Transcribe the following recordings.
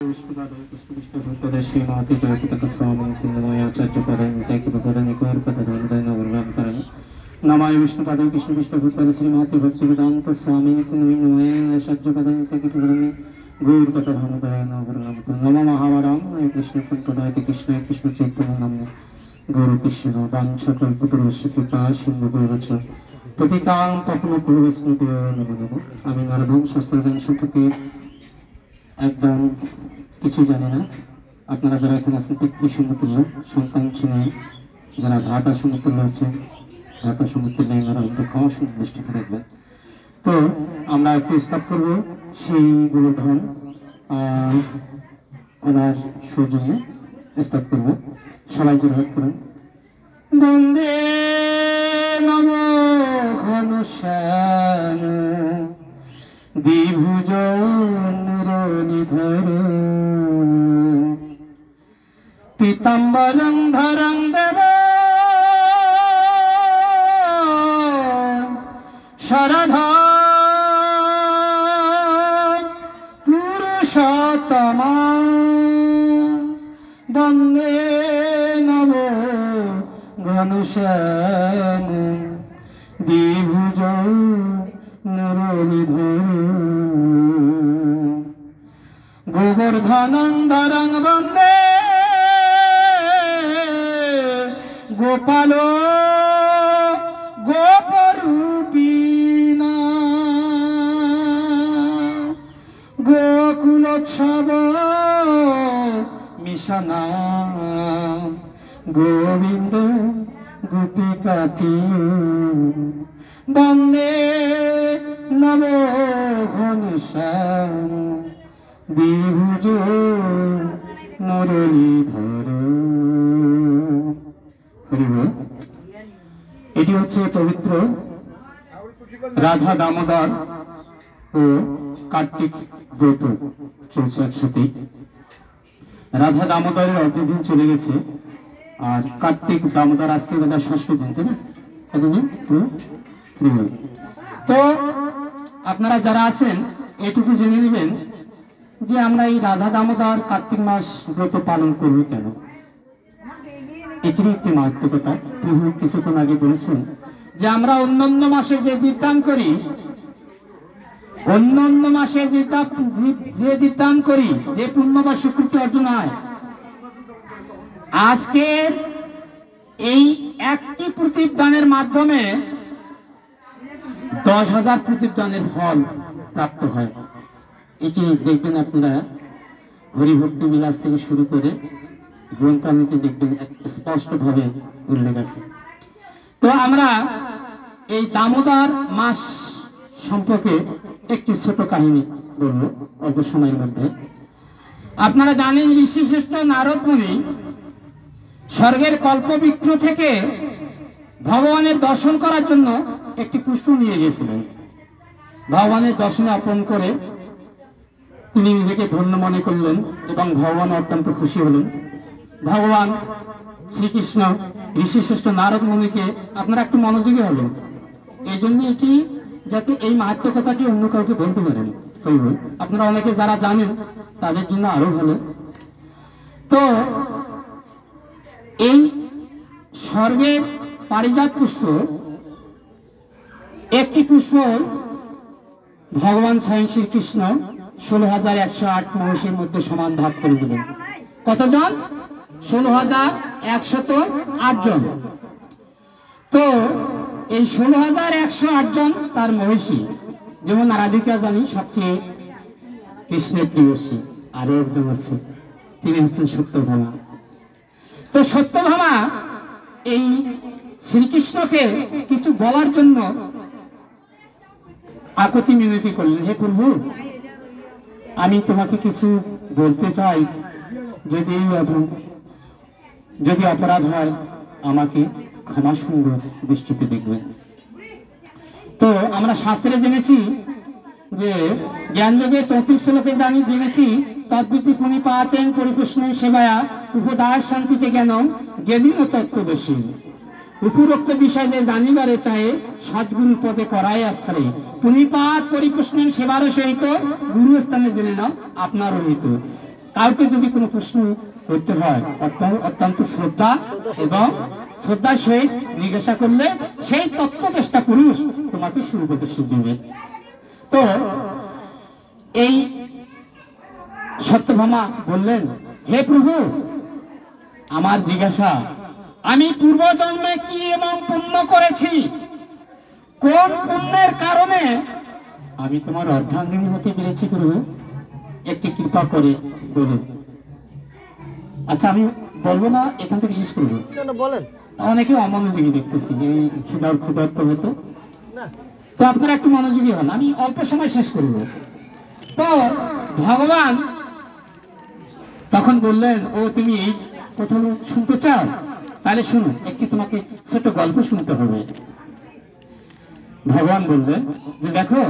विष्णुपादाय कृष्णविष्णुभूतले श्रीमती जयपताका स्वामी चिन्मयाचार्यपदाय नित्याकृपदाय गौरपदाय नवरामतराय नमाय विष्णुपादाय कृष्णविष्णुभूतले श्रीमती भक्तिवेदांत स्वामी चिन्मयाचार्यपदाय नित्याकृपदाय गौरपदाय नवरामतराय नमो महावराय कृष्णपदाय कृष्णाय कृष्ण चैतन्य नामने गौरतिष्ण वाञ्छाकल्पतरुश्च कृपा सिन्धुभैश्च पतितां पावनेभ्यो नमो नमः। আমি নারদম শাস্ত্রজ্ঞান সম্পর্কে একদম কিছু জানি না। আপনারা যারা এখানে আছেন পিতৃসমতুল্য সন্তান ছিলেন, যারা ভ্রাতা সমতুল্য আছেন, ভ্রাতা সমতুল্য এনারা ক্ষমা সুন্দর দৃষ্টিতে দেখবেন। তো আমরা একটু স্থাপ করবো সেই গোবর্ধন ওনার সৌজন্যে স্থাপ করবো। সবাই জোরহাত করুন। বন্দে নম ঘনশ্যাম দ্বিভুজ মুরলীধর পীতাম্বরং ধরং দেব শরধর পুরুষোত্তম বন্দে নব ঘনশ্যাম দ্বিভুজ মুরলীধর গোবর্ধনং ধরং বন্দে গোপাল গোপরূপিণ গোকুলোৎসব মিশনা গোবিন্দ গোপিকাতি বন্দে নব ঘনশ্যাম দ্বিভুজ মুরলীধর। এটি হচ্ছে পবিত্র রাধা দামোদর ও কার্তিক ব্রত চলছে একসাথে। রাধা দামোদরের অর্ধদিন চলে গেছে, আর কার্তিক দামোদর আজকে বোধহয় ষষ্ঠ দিন, তাই না? তো আপনারা যারা আছেন এটুকু জেনে নেবেন যে আমরা এই রাধা দামোদর কার্তিক মাস ব্রত পালন করব কেন। এটির একটি মাহাত্ম্যকতা প্রভু কিছুক্ষণ আগে বলেছেন যে আমরা অন্যান্য মাসে যে দীপদান করি, অন্যান্য মাসে যে দীপদান করি, যে পুণ্য বা স্বীকৃতি অর্জন হয়, আজকে এই একটি প্রদীপদানের মাধ্যমে 10,000 প্রদীপদানের ফল প্রাপ্ত হয়। এটি দেখবেন আপনারা হরিভক্তি বিলাস থেকে শুরু করে গ্রন্থামিতে দেখবেন স্পষ্টভাবে উল্লেখ আছে। তো আমরা এই দামোদর মাস সম্পর্কে একটি ছোট কাহিনী বলব অল্প সময়ের মধ্যে। আপনারা জানেন ঋষিশ্রেষ্ঠ নারদ মুনি স্বর্গের কল্পবৃক্ষ থেকে ভগবানের দর্শন করার জন্য একটি পুষ্প নিয়ে গিয়েছিলেন। ভগবানের দর্শনে অর্পণ করে তিনি নিজেকে ধন্য মনে করলেন এবং ভগবান অত্যন্ত খুশি হলেন। ভগবান শ্রীকৃষ্ণ ঋষিশ্রেষ্ঠ নারদ মুনিকে, আপনারা একটু মনোযোগী হলেন, এই জন্য এটি যাতে এই মাহাত্ম্য কথাটি অন্য কাউকে বলতে পারেন। আপনারা অনেকে যারা জানেন তাদের জন্য আরো ভালো। তো এই স্বর্গের পারিজাত পুষ্প, একটি পুষ্প ভগবান স্বয়ং শ্রীকৃষ্ণ 16,108 মহিষীর মধ্যে সমান ভাগ করে দিলেন। কতজন? 16,108 জন। তো এই 16,108 জন তার মহিষী, যেমন রাধিকা জানি সবচেয়ে কৃষ্ণের প্রিয়সী, আরো একজন আছে, তিনি হচ্ছেন সত্যভামা। তো সত্যভামা এই শ্রীকৃষ্ণকে কিছু বলার জন্য আকুতি মিনতি করলেন, হে প্রভু, আমি তোমাকে কিছু বলতে চাই, যদি অপরাধ হয় আমাকে ক্ষমা সুন্দর দৃষ্টিতে দেখবেন। তো আমরা শাস্ত্রে জেনেছি যে জ্ঞানযোগে 34 শ্লোকে জেনেছি তদ্বিতি পুনিপাতেন পরিপুষ্ণেন সেবায়া উপদায় শান্তিতে জ্ঞানম জ্ঞানীন তত্ত্বদর্শী। উপরোক্ত বিষয় যে জানিবারে চাহে সদ্গুরু পদে করায় আশ্রয় পুনিপাত পরিপুষ্ণেন সেবার সহিত গুরু স্থানে জেনে নাও আপনার হিত। কাউকে যদি কোনো প্রশ্ন করতে হয় অত্যন্ত শ্রদ্ধা এবং শ্রদ্ধার সহিত জিজ্ঞাসা করলে সেই তত্ত্ববেষ্টা পুরুষ তোমাকে সুউপদেশ দিবে। তো এই সত্যভামা বললেন, হে প্রভু, আমার জিজ্ঞাসা, আমি পূর্বজন্মে কি এবং পুণ্য করেছি, কোন পুণ্যের কারণে আমি তোমার অর্ধাঙ্গিনী হতে পেরেছি প্রভু, একটি কৃপা করে বলুন। আচ্ছা, আমি বলবো না, এখান থেকে শেষ করবো। বলেন। অনেকে অমনোযোগী দেখতেছি, এই ক্ষুধার্ত হতো, তো আপনারা একটু মনোযোগী হন, আমি অল্প সময় শেষ করব। তো ভগবান তখন বললেন, ও তুমি এই কথা শুনতে চাও, তাহলে শুনো, একটি তোমাকে ছোট গল্প শুনতে হবে। ভগবান বললেন যে দেখো,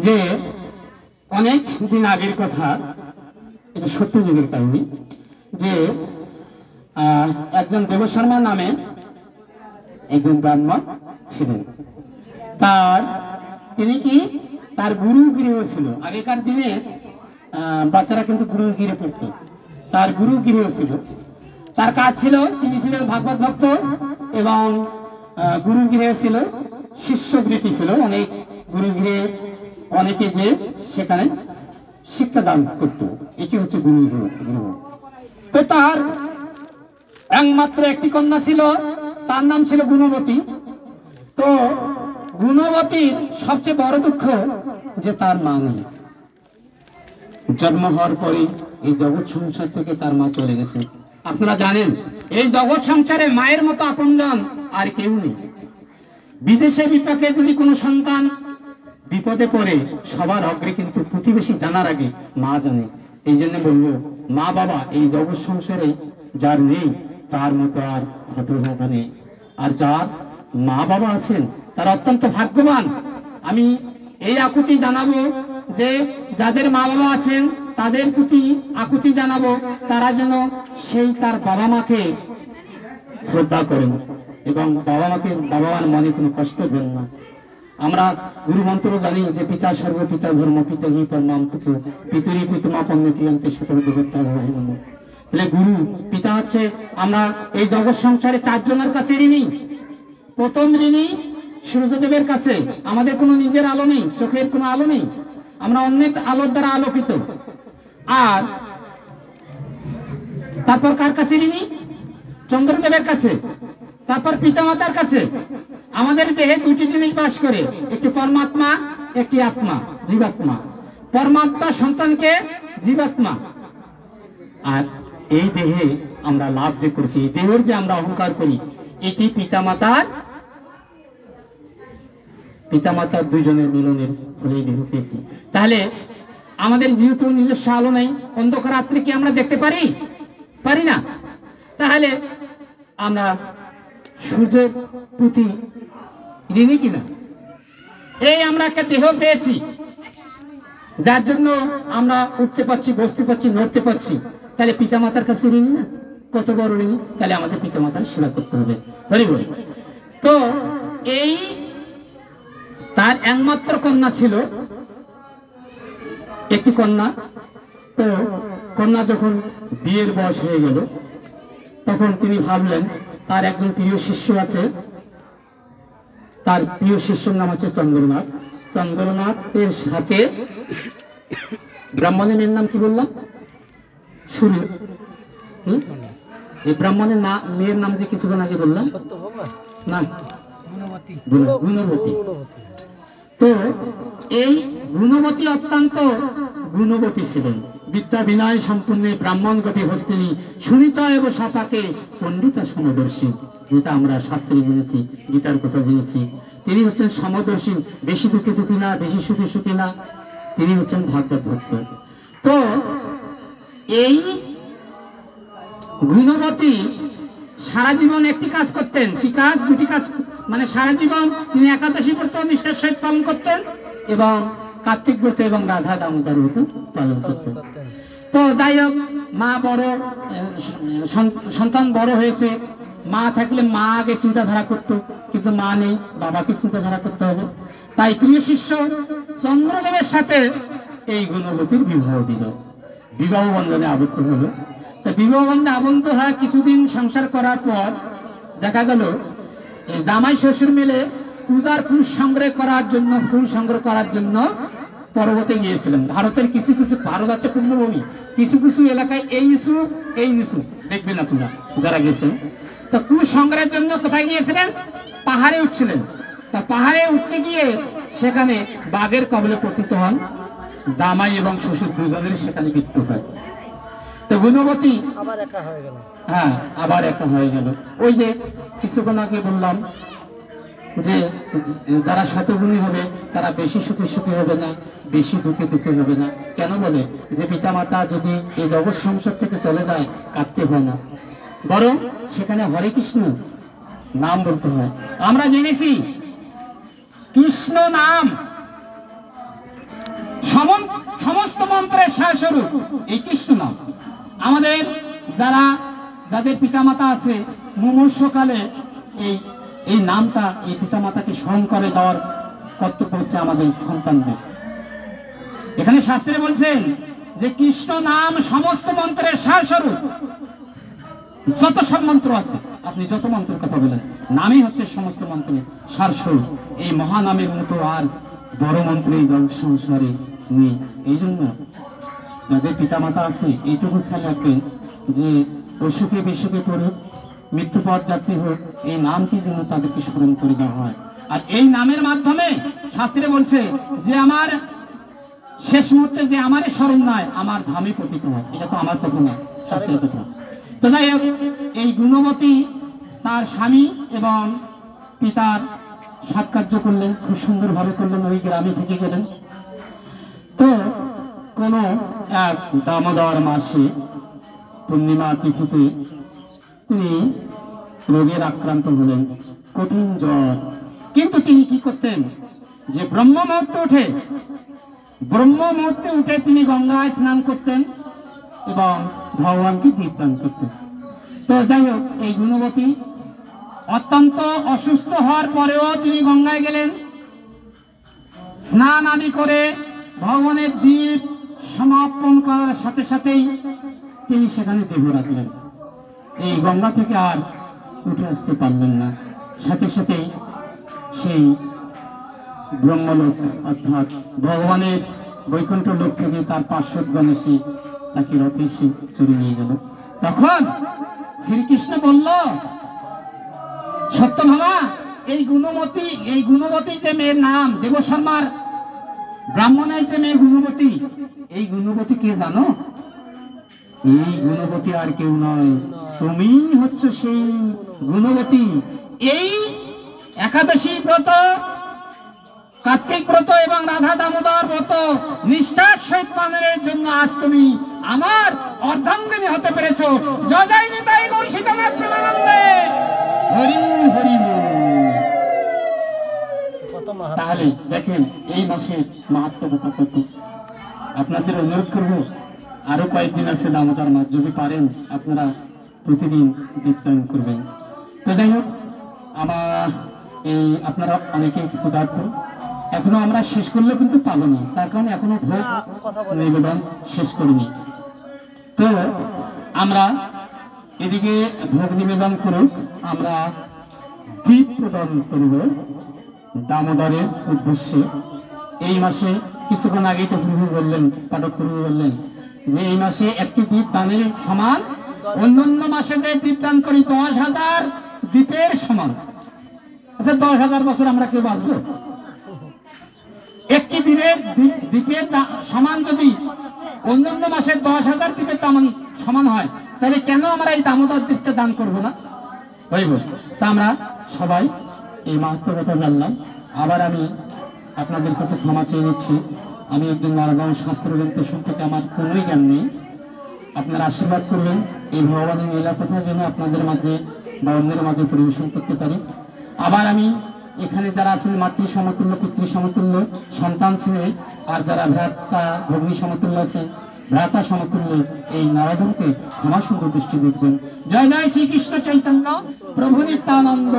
যে অনেক দিন আগের কথা, এটা সত্য যুগের কাহিনী, যে একজন দেবশর্মা নামে একজন ব্রাহ্মণ ছিলেন। তিনি কি তার গুরু গৃহ ছিল। আগেকার দিনে বাচ্চারা কিন্তু গুরু গৃহে পড়তো। তার গুরু গৃহ ছিল, তার কাজ ছিল, তিনি ছিলেন ভাগবত ভক্ত এবং গুরু গৃহে ছিল শিষ্যবৃত্তি ছিল। অনেক গুরু গৃহে অনেকে যে সেখানে শিক্ষাদান করত, এটি হচ্ছে গুরু গৃহ। তো তার একমাত্র একটি কন্যা ছিল, তার নাম ছিল গুণবতী। তো গুণবতীর সবচেয়ে বড় দুঃখ যে তার মা নেই। জন্ম হওয়ার পরে এই জগৎ সংসার থেকে তার মা চলে গেছে। আপনারা জানেন, এই জগৎ সংসারে মায়ের মতো আপনজন আর কেউ নেই। বিদেশে বিপাকে যদি কোনো সন্তান বিপদে পড়ে, সবার অগ্রে কিন্তু প্রতিবেশী জানার আগে মা জানে। এই জন্য বলবো, মা বাবা এই জগৎ সংসারে যার নেই, তার মতো আর হতভাগা নেই। আর যার মা বাবা আছেন, তারা অত্যন্ত ভাগ্যবান। আমি এই আকুতি জানাবো যে যাদের মা বাবা আছেন, তাদের প্রতি আকুতি জানাবো, তারা যেন সেই তার বাবা মাকে শ্রদ্ধা করেন এবং বাবা মার মনে কোনো কষ্ট দেন না। আমরা গুরু মন্ত্র জানি যে পিতা সর্বপিতা ধর্ম পিতা হি পরমাম পুত্র পিতরি পিতমা পণ্য প্রিয়ন্তে সকল দেবতা হয় নমঃ। তাহলে গুরু পিতা হচ্ছে, আমরা এই জগৎ সংসারে 4 জনের কাছে ঋণী। প্রথম ঋণী সূর্যদেবের কাছে। আমাদের কোনো নিজের আলো নেই, চোখের কোনো আলো নেই, আমরা অনেক আলোর দ্বারা আলোকিত। আর তারপর কার কাছে ঋণী? চন্দ্রদেবের কাছে। তারপর পিতামাতার কাছে। আমাদের দেহে 2টি জিনিস বাস করে, একটি পরমাত্মা, একটি আত্মা, জীবাত্মা। পরমাত্মা সন্তানকে জীবাত্মা। আর এই দেহে আমরা লাভ যে করছি, এই দেহের যে আমরা অহংকার করি, এটি পিতামাতার 2জনের মিলনের ফলে দেহ পেয়েছি। তাহলে আমাদের যেহেতু নিজস্ব আলো নেই, অন্ধকার রাত্রে কি আমরা দেখতে পারি না? তাহলে আমরা সূর্যের প্রতি ঋণী কিনা? এই আমরা একটা দেহ পেয়েছি, যার জন্য আমরা উঠতে পারছি, বসতে পারছি, নড়তে পারছি। তাহলে পিতামাতার কাছে ঋণী না? কত বড় ঋণী! তাহলে আমাদের পিতামাতার সেবা করতে হবে। তো এই তার একমাত্র কন্যা ছিল, একটি কন্যা। তো কন্যা যখন বিয়ের বয়স হয়ে গেল, তখন তিনি ভাবলেন তার একজন প্রিয় শিষ্য আছে, তার প্রিয় শিষ্যর নাম হচ্ছে চন্দ্রনাথ। চন্দ্রনাথের সাথে ব্রাহ্মণের মেয়ের নাম কি বললাম? সূর্য। এই ব্রাহ্মণের মেয়ের নাম যে কিছুক্ষণ আগে বললাম না, গুণবতী। তো এই গুণবতী অত্যন্ত গুণবতী ছিলেন। বিদ্যা বিনয় সম্পূর্ণ ব্রাহ্মণ গতি হস্তিনী সুনিচয় ও সাপাকে পণ্ডিতা সমদর্শী, যেটা আমরা শাস্ত্রে জেনেছি, গীতার কথা জেনেছি। তিনি হচ্ছেন সমদর্শী, বেশি দুঃখে দুঃখী না, বেশি সুখে সুখী না। তিনি হচ্ছেন ভাগবত ভক্ত। তো এই গুণবতী সারা জীবন একটি কাজ করতেন। কি কাজ? 2টি কাজ। মানে সারা জীবন তিনি একাদশী ব্রত নিষ্ঠার সহিত পালন করতেন এবং কার্তিক ব্রত এবং রাধা দামোদর ব্রত পালন করতেন। তো যাই হোক, মা বড়, সন্তান বড় হয়েছে। মা থাকলে মা আগে চিন্তাধারা করতো, কিন্তু মা নেই, বাবাকে চিন্তাধারা করতে হবে। তাই প্রিয় শিষ্য চন্দ্রদেবের সাথে এই গুণবতীর বিবাহ দিল। বিবাহ বন্ধনে আবদ্ধ হলো। তো বিবাহ বন্ধনে আবদ্ধ হয়ে কিছুদিন সংসার করার পর দেখা গেল এই জামাই শ্বশুর মিলে পূজার ফুল সংগ্রহ করার জন্য পর্বতে গিয়েছিলেন। ভারতের কিছু কিছু, ভারত আছে পূর্ণভূমি, কিছু কিছু এলাকায় এই ইস্যু এই নিচু দেখবেন আপনারা যারা গেছেন। তো কুশ সংগ্রহের জন্য কোথায় গিয়েছিলেন? পাহাড়ে উঠছিলেন। তা পাহাড়ে উঠতে গিয়ে সেখানে বাঘের কবলে পতিত হন, জামাই এবং শ্বশুর দুজনের সেখানে মৃত্যু হয়। তো গুণবতী আবার একা হয়ে গেল। হ্যাঁ, আবার একা হয়ে গেল। ওই যে কিছুক্ষণ আগে বললাম যে যারা শতগুণী হবে তারা বেশি সুখে সুখী হবে না, বেশি দুঃখে দুঃখে হবে না। কেন বলে যে পিতা মাতা যদি এই জগৎ সংসার থেকে চলে যায় কাঁদতে হয় না, বরং সেখানে হরে কৃষ্ণ নাম বলতে হয়। আমরা জেনেছি কৃষ্ণ নাম সমস্ত মন্ত্রের সারস্বরূপ এই কৃষ্ণ নাম। আমাদের যাদের পিতামাতা আছে মুমূর্ষকালে এই নামটা এই পিতামাতাকে স্মরণ করে দেওয়ার কর্তব্য হচ্ছে আমাদের সন্তানদের। এখানে শাস্ত্রে বলছেন যে কৃষ্ণ নাম সমস্ত মন্ত্রের সারস্বরূপ। যত সব মন্ত্র আছে, আপনি যত মন্ত্রের কথা বলেন, নামই হচ্ছে সমস্ত মন্ত্রের সারস্বরূপ। এই মহানামের মতো আর বড় মন্ত্র এই জগৎ সংসারে নেই। এই জন্য যাদের পিতামাতা আছে এইটুকু খেয়াল রাখবেন যে অসুখে বিসুখে পড়ুক, মৃত্যুপথ যাত্রী হোক, এই নামটি যেন তাদেরকে স্মরণ করে দেওয়া হয়। আর এই নামের মাধ্যমে শাস্ত্রে বলছে যে আমার শেষ মুহূর্তে যে আমার স্মরণ নয়, আমার ধামে পতিত হয়। এটা তো আমার কথা না, শাস্ত্রের কথা। তো যাই হোক, এই গুণবতী তার স্বামী এবং পিতার সৎকার্য করলেন, খুব সুন্দরভাবে করলেন, ওই গ্রামে থেকে গেলেন। তো কোন এক দামোদর মাসে পূর্ণিমা তিথিতে তিনি রোগের আক্রান্ত হলেন, কঠিন জ্বর। কিন্তু তিনি কি করতেন যে ব্রহ্ম মুহূর্তে উঠে তিনি গঙ্গায় স্নান করতেন এবং ভগবানকে দীপদান করতেন। তো যাই হোক, এই গুণবতী অত্যন্ত অসুস্থ হওয়ার পরেও তিনি গঙ্গায় গেলেন, স্নান আদি করে ভগবানের দীপ সমাপন করার সাথে সাথেই তিনি সেখানে দেহ রাখলেন। এই গঙ্গা থেকে আর উঠে আসতে পারলেন না। সাথে সাথেই সেই ব্রহ্মলোক অর্থাৎ ভগবানের বৈকুণ্ঠ লোক থেকে তার পার্শ্বদগণ এসে তাকে রথে এসে চলে নিয়ে গেল। তখন শ্রীকৃষ্ণ বলল, সত্যভামা, এই গুণবতী যে মেয়ের নাম, দেবশর্মার ব্রাহ্মণের যে মেয়ে গুণবতী, এই গুণবতী কে জানো? এই গুণবতী আর কেউ নয়, তুমি হচ্ছে সেই গুণবতী। এই একাদশী ব্রত, কার্তিক ব্রত এবং রাধা দামোদর ব্রত নিষ্ঠার সহিত পালনের জন্য আজ তুমি আমার অর্ধাঙ্গিনী হতে পেরেছ। জয় জয় নিতাই গৌর সীতানাথ প্রেমানন্দে, হরি হরি বল। তাহলে দেখেন এই মাসের মাহাত্ম্যতা কত। আপনাদের অনুরোধ করব, আরো কয়েকদিন আছে দামোদর মাস, যদি পারেন আপনারা প্রতিদিন দীপদান করবেন। তো যাই হোক, আপনারা অনেকে ক্ষুধার্ত, এখনো আমরা শেষ করলেও কিন্তু পাবো না, তার কারণে এখনো ভোগ নিবেদন শেষ করিনি। তো আমরা এদিকে ভোগ নিবেদন করুক, আমরা দীপ প্রদান করব দামোদরের উদ্দেশ্যে। এই মাসে কিছুক্ষণ আগেই তো প্রভু বললেন, পাঠক প্রভু বললেন যে এই মাসে একটি দীপ দানের সমান অন্যান্য মাসে যে দীপ দান করি 10,000 দীপের সমান। আচ্ছা, 10,000 বছর আমরা কেউ বাঁচবো? একটি দীপের সমান যদি অন্যান্য মাসে 10,000 দীপের সমান হয়, তাহলে কেন আমরা এই দামোদর দীপটা দান করবো না? হইব। তা আমরা সবাই এই মাহাত্ম্য কথা জানলাম। আবার আমি আপনাদের কাছে ক্ষমা চেয়ে নিচ্ছি, আমি একজন নরগাঁও শাস্ত্রগ্রন্থ সম্পর্কে আমার কোনোই জ্ঞান নেই। আপনারা আশীর্বাদ করবেন এই ভগবানের লীলা কথা যেন আপনাদের মাঝে বা অন্যের মাঝে পরিবেশন করতে পারি। আবার আমি এখানে যারা আছেন মাতৃ সমতুল্য, পিতৃ সমতুল্য, সন্তান ছেলে, আর যারা ভ্রাতা ভগ্নী সমতুল্য আছেন, ভ্রাতা সমতুল্য, এই নরধমকে ক্ষমা সুন্দর দৃষ্টি দেখবেন। জয় জয় শ্রীকৃষ্ণ চৈতন্য প্রভু নিত্যানন্দ।